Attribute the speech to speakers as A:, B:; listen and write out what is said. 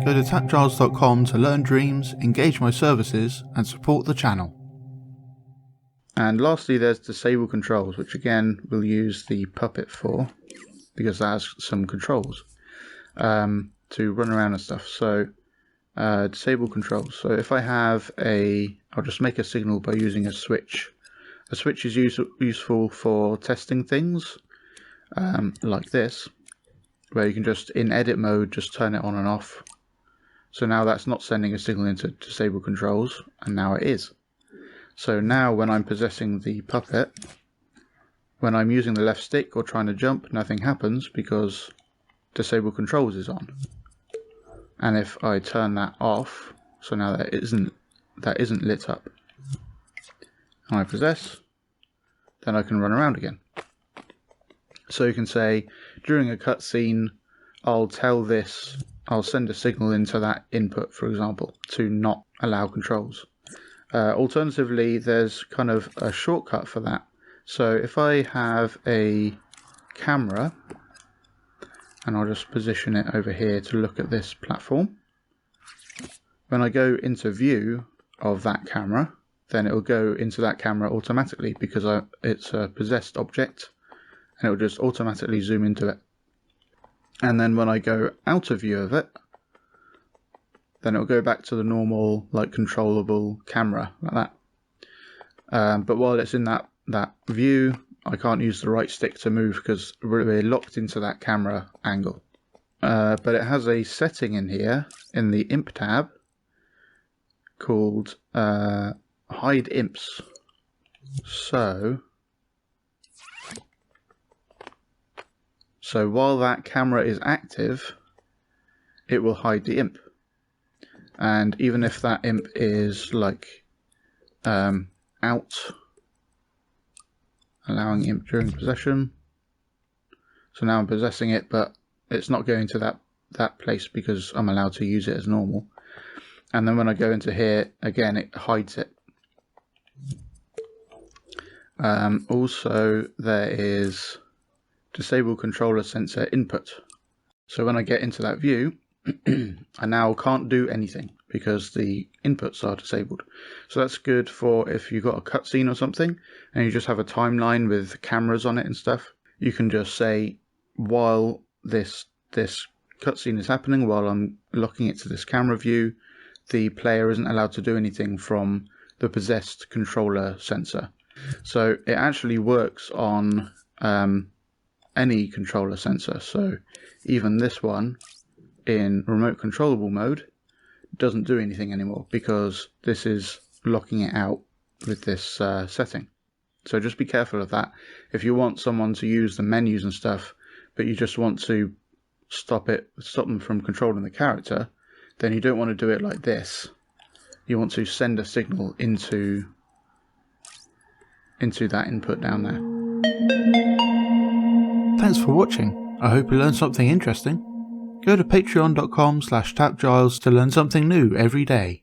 A: Go to TAPgiles.com to learn dreams, engage my services, and support the channel. And lastly, there's disable controls, which again we'll use the puppet for, because that has some controls to run around and stuff. So disable controls. So if I have I'll just make a signal by using a switch. A switch is useful for testing things like this, where you can just in edit mode just turn it on and off. So now that's not sending a signal into disable controls, and now it is. So now when I'm possessing the puppet, when I'm using the left stick or trying to jump, nothing happens because disable controls is on. And if I turn that off, so now that isn't lit up, and I possess, then I can run around again. So you can say during a cutscene, I'll send a signal into that input, for example, to not allow controls. Alternatively, there's kind of a shortcut for that. So if I have a camera, and I'll just position it over here to look at this platform. When I go into view of that camera, then it will go into that camera automatically because it's a possessed object, and it will just automatically zoom into it. And then when I go out of view of it, then it will go back to the normal, like, controllable camera, like that. But while it's in that view, I can't use the right stick to move because we're locked into that camera angle. But it has a setting in here, in the Imp tab, called Hide Imps. So while that camera is active, it will hide the imp. And even if that imp is like out, allowing imp during possession. So now I'm possessing it, but it's not going to that place because I'm allowed to use it as normal. And then when I go into here, again, it hides it. Also, there is disable controller sensor input. So when I get into that view, I now can't do anything because the inputs are disabled. So that's good for if you've got a cutscene or something and you just have a timeline with cameras on it and stuff. You can just say, while this cutscene is happening, while I'm locking it to this camera view, the player isn't allowed to do anything from the possessed controller sensor. So it actually works on any controller sensor. So even this one in remote controllable mode doesn't do anything anymore because this is locking it out with this setting. So just be careful of that. If you want someone to use the menus and stuff, but you just want to stop them from controlling the character, then you don't want to do it like this. You want to send a signal into that input down there. Thanks for watching. I hope you learned something interesting. Go to patreon.com/TAPgiles to learn something new every day.